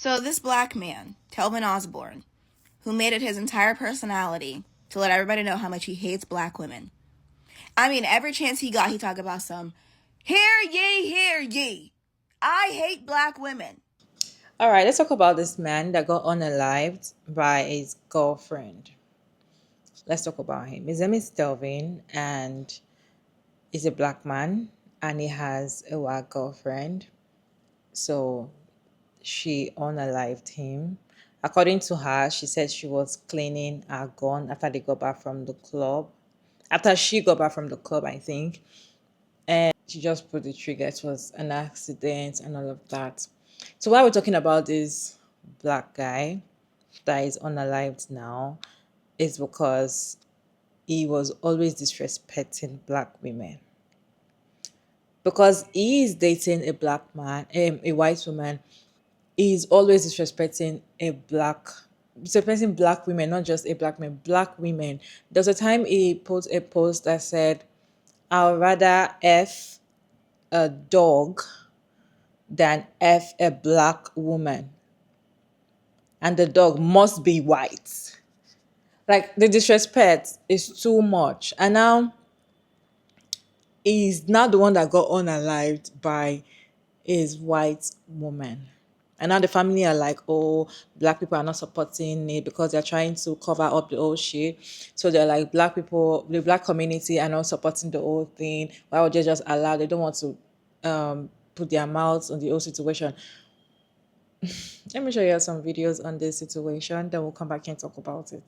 So this black man, Telvin Osborne, who made it his entire personality to let everybody know how much he hates black women. I mean, every chance he got, he talked about some, hear ye. I hate black women. All right, let's talk about this man that got unalived by his girlfriend. Let's talk about him. His name is Telvin, and he's a black man, and he has a white girlfriend. So she unalived him. According to her, she said she was cleaning her gun after they got back from the club. After she got back from the club, I think. And she just pulled the trigger. It was an accident and all of that. So why we're talking about this black guy that is unalived now is because he was always disrespecting black women. Because he is dating a black man, a white woman, he's always disrespecting black women, not just a black man, black women. There was a time he put a post that said, I'd rather F a dog than F a black woman. And the dog must be white. Like, the disrespect is too much. And now he's not the one that got unalived by his white woman. And now the family are like, oh, black people are not supporting it because they're trying to cover up the whole shit. So they're like, black people, the black community are not supporting the whole thing. Why would they just allow? They don't want to put their mouths on the whole situation. Let me show you some videos on this situation. Then we'll come back and talk about it.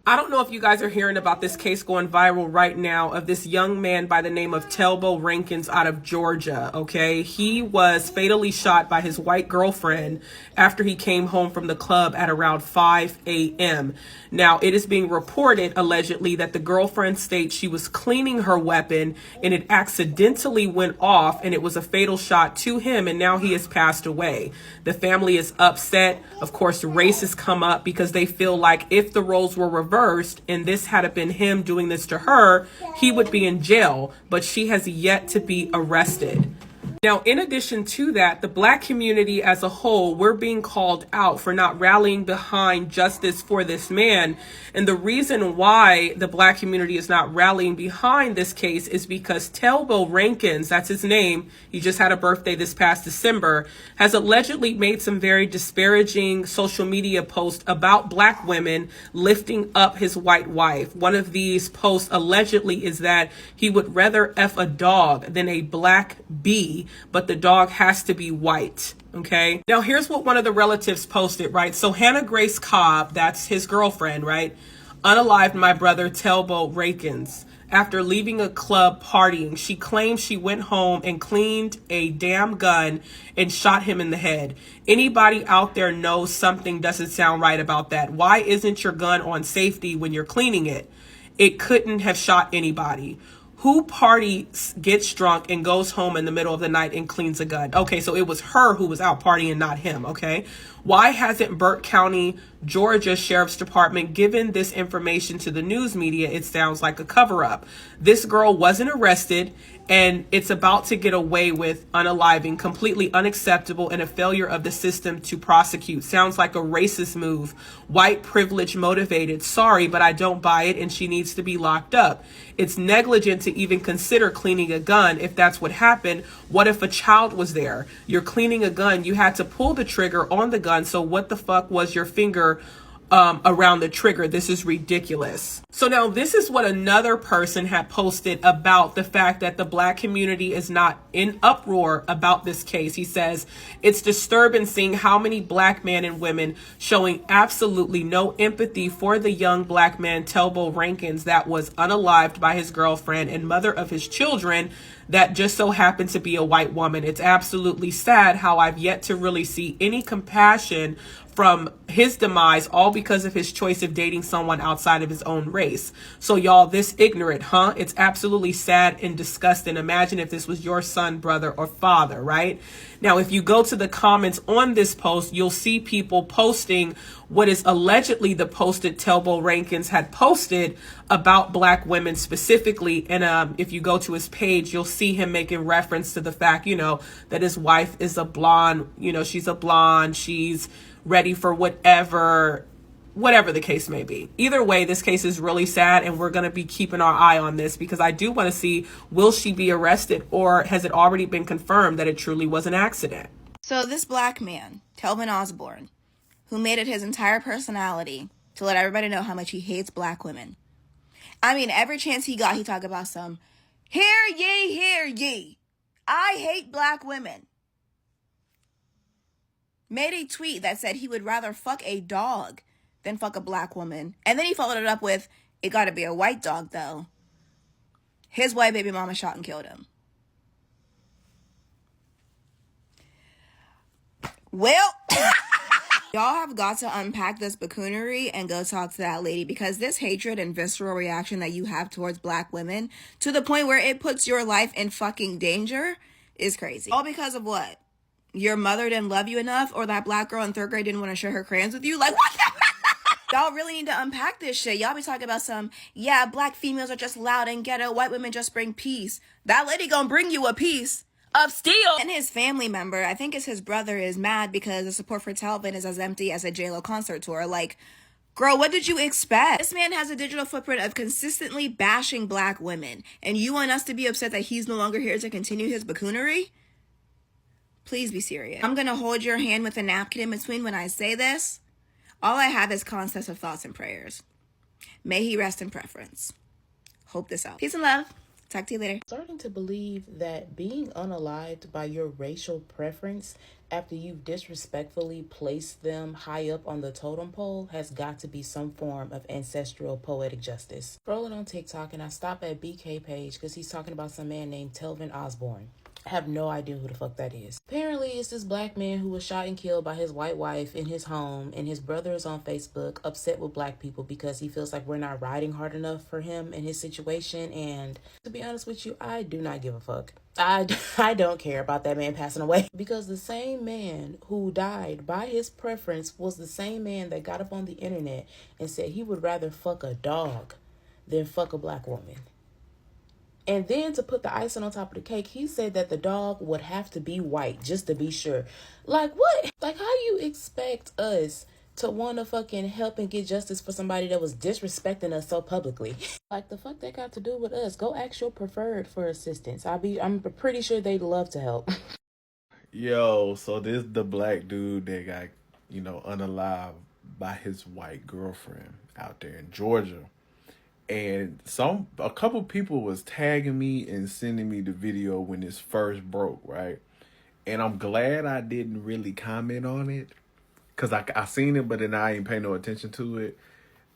I don't know if you guys are hearing about this case going viral right now of this young man by the name of Telbo Rankins out of Georgia, okay? He was fatally shot by his white girlfriend after he came home from the club at around 5 a.m. Now, it is being reported, allegedly, that the girlfriend states she was cleaning her weapon and it accidentally went off and it was a fatal shot to him, and now he has passed away. The family is upset. Of course, race has come up because they feel like if the roles were reversed, and this had been him doing this to her, he would be in jail, but she has yet to be arrested. Now, in addition to that, the black community as a whole, we're being called out for not rallying behind justice for this man. And the reason why the black community is not rallying behind this case is because Telbo Rankins, that's his name, he just had a birthday this past December, has allegedly made some very disparaging social media posts about black women, lifting up his white wife. One of these posts allegedly is that he would rather F a dog than a black bee, but the dog has to be white. Okay. Now, here's what one of the relatives posted, right? So Hannah Grace Cobb, that's his girlfriend, right? Unalived my brother Telbo Rankins after leaving a club partying. She claims she went home and cleaned a damn gun and shot him in the head. Anybody out there knows something doesn't sound right about that? Why isn't your gun on safety when you're cleaning it? It couldn't have shot anybody. Who parties, gets drunk, and goes home in the middle of the night and cleans a gun? Okay, so it was her who was out partying, not him, okay? Why hasn't Burke County, Georgia Sheriff's Department given this information to the news media? It sounds like a cover-up. This girl wasn't arrested, and it's about to get away with unaliving. Completely unacceptable and a failure of the system to prosecute. Sounds like a racist move. White privilege motivated. Sorry, but I don't buy it, and she needs to be locked up. It's negligent to even consider cleaning a gun if that's what happened. What if a child was there? You're cleaning a gun. You had to pull the trigger on the gun. So what the fuck was your finger around the trigger? This is ridiculous. So now this is what another person had posted about the fact that the black community is not in uproar about this case. He says, it's disturbing seeing how many black men and women showing absolutely no empathy for the young black man Telbo Rankins that was unalived by his girlfriend and mother of his children that just so happened to be a white woman. It's absolutely sad how I've yet to really see any compassion from his demise, all because of his choice of dating someone outside of his own race. So y'all, this ignorant, huh? It's absolutely sad and disgusting. Imagine if this was your son, brother, or father, right? Now, if you go to the comments on this post, you'll see people posting what is allegedly the post that Telbo Rankins had posted about black women specifically. And if you go to his page, you'll see him making reference to the fact, that his wife is a blonde, she's a blonde, she's ready for whatever the case may be. Either way, this case is really sad, and we're going to be keeping our eye on this because I do want to see, will she be arrested, or has it already been confirmed that it truly was an accident? So this black man, Telvin Osborne, who made it his entire personality to let everybody know how much he hates black women. I mean, every chance he got, he talked about some, hear ye, I hate black women. Made a tweet that said he would rather fuck a dog than fuck a black woman. And then he followed it up with, it gotta be a white dog though. His white baby mama shot and killed him. Well, y'all have got to unpack this buffoonery and go talk to that lady, because this hatred and visceral reaction that you have towards black women to the point where it puts your life in fucking danger is crazy. All because of what? Your mother didn't love you enough, or that black girl in 3rd grade didn't want to share her crayons with you? Like, what? Y'all really need to unpack this shit. Y'all be talking about some, yeah, black females are just loud and ghetto, white women just bring peace. That lady gonna bring you a piece of steel. And his family member, I think it's his brother, is mad because the support for Telvin is as empty as a J-Lo concert tour. Like, girl, what did you expect? This man has a digital footprint of consistently bashing black women, and you want us to be upset that he's no longer here to continue his buffoonery? Please be serious. I'm gonna hold your hand with a napkin in between when I say this. All I have is concepts of thoughts and prayers. May he rest in preference. Hope this out. Peace and love. Talk to you later. Starting to believe that being unalived by your racial preference after you've disrespectfully placed them high up on the totem pole has got to be some form of ancestral poetic justice. Scrolling on TikTok, and I stop at BK page because he's talking about some man named Telvin Osborne. I have no idea who the fuck that is. Apparently, it's this black man who was shot and killed by his white wife in his home, and his brother is on Facebook upset with black people because he feels like we're not riding hard enough for him in his situation. And to be honest with you, I do not give a fuck. I don't care about that man passing away, because the same man who died by his preference was the same man that got up on the internet and said he would rather fuck a dog than fuck a black woman. And then to put the icing on top of the cake, he said that the dog would have to be white just to be sure. Like, what? Like, how you expect us to want to fucking help and get justice for somebody that was disrespecting us so publicly? Like, the fuck that got to do with us? Go ask your preferred for assistance. I'm pretty sure they'd love to help. Yo, so this the black dude that got, unalived by his white girlfriend out there in Georgia. And a couple people was tagging me and sending me the video when this first broke, right? And I'm glad I didn't really comment on it, because I seen it, but then I ain't pay no attention to it.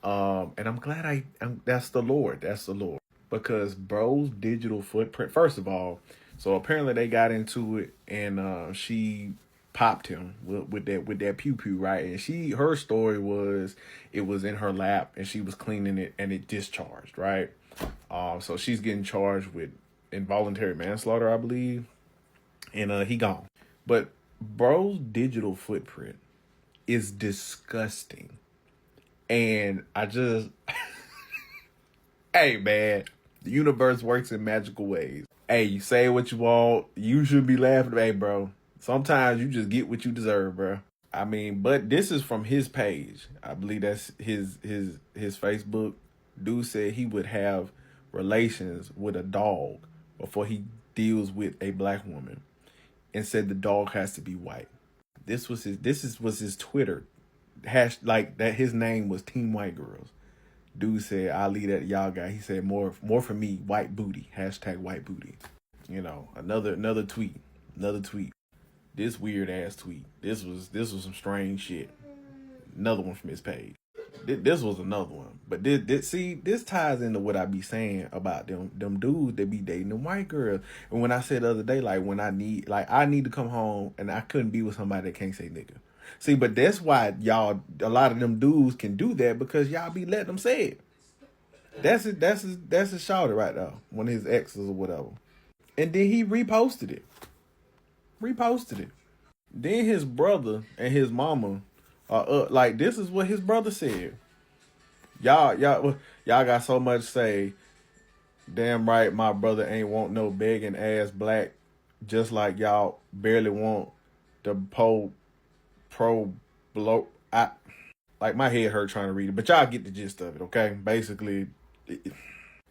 And I'm glad that's the Lord. That's the Lord. Because bro's digital footprint, first of all, so apparently they got into it, and she popped him with that pew pew, right? And her story was it was in her lap and she was cleaning it and it discharged, right? So she's getting charged with involuntary manslaughter, I believe, and he gone. But bro's digital footprint is disgusting, and I just hey man, the universe works in magical ways. Hey, you say what you want, you should be laughing. Hey bro, sometimes you just get what you deserve, bro. I mean, but this is from his page. I believe that's his Facebook. Dude said he would have relations with a dog before he deals with a black woman, and said the dog has to be white. This was his Twitter hash, like that. His name was Team White Girls. Dude said, "I'll leave that to y'all guy." He said, "More for me, white booty. Hashtag white booty." Another tweet. This weird ass tweet. This was some strange shit. Another one from his page. This was another one. But this ties into what I be saying about them dudes that be dating them white girls. And when I said the other day, like when I need to come home and I couldn't be with somebody that can't say nigga. See, but that's why a lot of them dudes can do that, because y'all be letting them say it. That's his shouter right there. One of his exes or whatever. And then he reposted it. Then his brother and his mama are like, this is what his brother said. Y'all got so much to say. Damn right, my brother ain't want no begging ass black, just like y'all barely want the pro below. I like my head hurt trying to read it, but y'all get the gist of it, okay? Basically,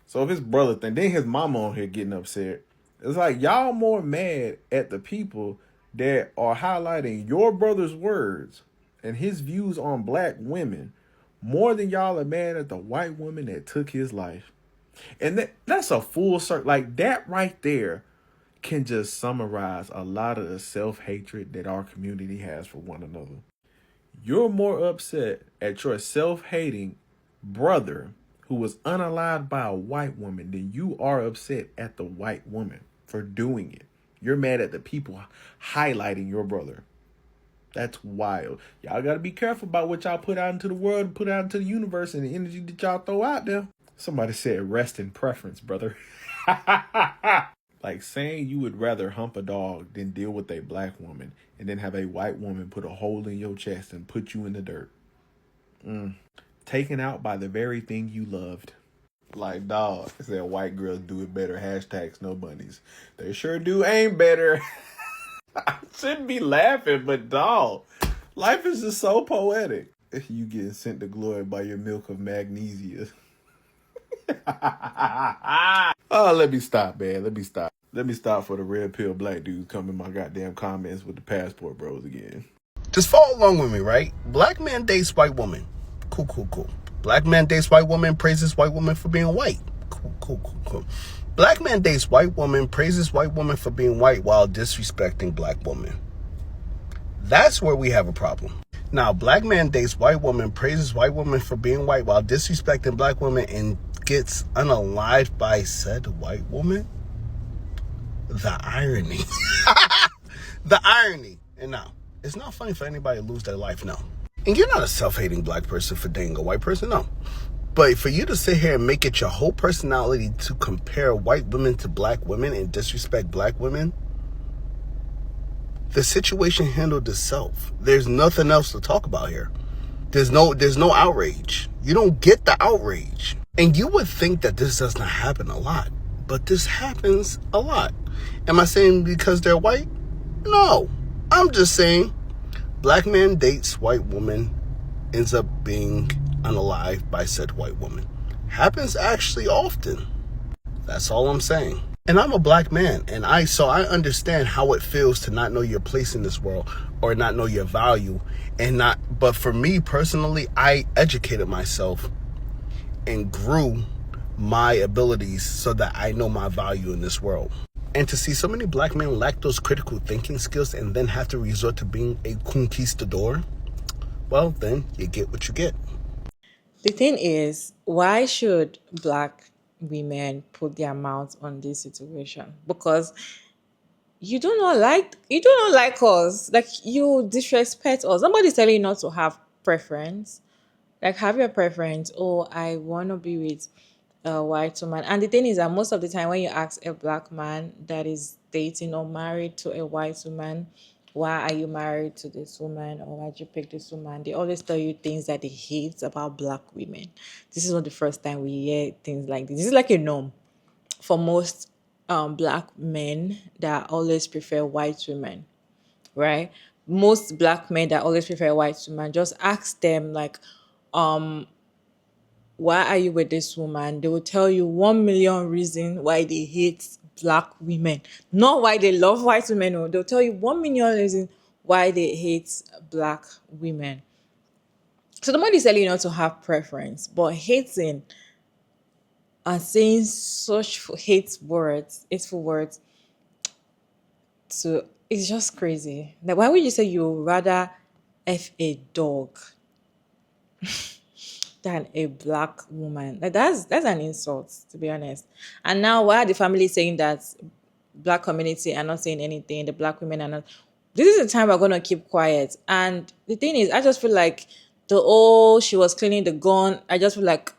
so if his brother thing, then his mama on here getting upset. It's like y'all more mad at the people that are highlighting your brother's words and his views on black women more than y'all are mad at the white woman that took his life. And that's a full circle. Like that right there can just summarize a lot of the self-hatred that our community has for one another. You're more upset at your self-hating brother who was unalived by a white woman than you are upset at the white woman for doing it. You're mad at the people highlighting your brother. That's wild. Y'all got to be careful about what y'all put out into the world and put out into the universe and the energy that y'all throw out there. Somebody said rest in preference, brother. Like saying you would rather hump a dog than deal with a black woman and then have a white woman put a hole in your chest and put you in the dirt. Taken out by the very thing you loved. Like, dog, I said white girls do it better. Hashtag snow bunnies. They sure do aim better. I shouldn't be laughing, but dog, life is just so poetic. You getting sent to glory by your milk of magnesia. Oh, let me stop, man. Let me stop. Let me stop for the red pill black dudes coming in my goddamn comments with the passport bros again. Just follow along with me, right? Black man dates white woman. Cool. Black man dates white woman, praises white woman for being white. Cool. Black man dates white woman, praises white woman for being white while disrespecting black woman. That's where we have a problem. Now, black man dates white woman, praises white woman for being white while disrespecting black woman and gets unalived by said white woman. The irony. The irony. And now, it's not funny for anybody to lose their life, no. And you're not a self-hating black person for dating a white person, no. But for you to sit here and make it your whole personality to compare white women to black women and disrespect black women, the situation handled itself. There's nothing else to talk about here. There's no outrage. You don't get the outrage. And you would think that this does not happen a lot, but this happens a lot. Am I saying because they're white? No. I'm just saying black man dates white woman, ends up being unalived by said white woman. Happens actually often. That's all I'm saying. And I'm a black man, and I understand how it feels to not know your place in this world or not know your value but for me personally, I educated myself and grew my abilities so that I know my value in this world. And to see so many black men lack those critical thinking skills and then have to resort to being a conquistador, well, then you get what you get. The thing is, why should black women put their mouths on this situation? Because you do not like us. Like, you disrespect us. Somebody's telling you not to have preference. Like, have your preference. Oh, I want to be with a white woman. And the thing is that most of the time when you ask a black man that is dating or married to a white woman, why are you married to this woman, or why'd you pick this woman, they always tell you things that they hate about black women. This is not the first time we hear things like this. This is like a norm for most black men that always prefer white women, right? Most black men that always prefer white women, just ask them like, why are you with this woman? They will tell you 1,000,000 reasons why they hate black women. Not why they love white women. No, they'll tell you 1,000,000 reasons why they hate black women. So the money is telling you not to have preference, but hating and saying such hateful words, it's just crazy. Like, why would you say you would rather F a dog than a black woman? Like, that's an insult, to be honest. And now why are the family saying that black community are not saying anything, the black women are not? This is the time we're going to keep quiet. And the thing is, I just feel like she was cleaning the gun, I just feel like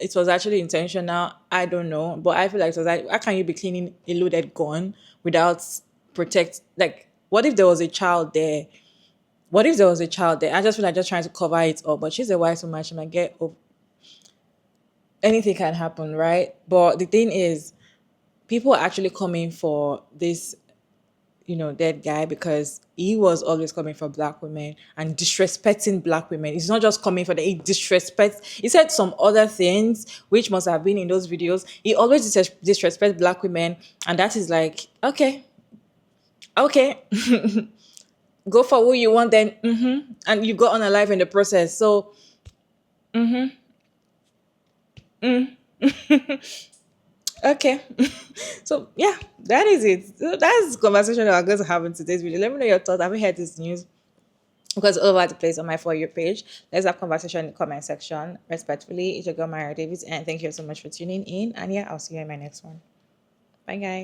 it was actually intentional. I don't know, but I feel like it was like, how can you be cleaning a loaded gun without like, what if there was a child there? I just feel like just trying to cover it up. But she's a white woman. She might get up. Anything can happen, right? But the thing is, people are actually coming for this dead guy, because he was always coming for black women and disrespecting black women. He's not just coming for the, he disrespects. He said some other things which must have been in those videos. He always disrespects black women, and that is like, okay, go for who you want then, and you got unalive in the process. So, okay. So yeah, that is it. So that's the conversation that we're going to have in today's video. Let me know your thoughts. Have you heard this news? Because all over the place on my For You page. Let's have conversation in the comment section. Respectfully, it's your girl Mara Davis, and thank you so much for tuning in. And yeah, I'll see you in my next one. Bye guys.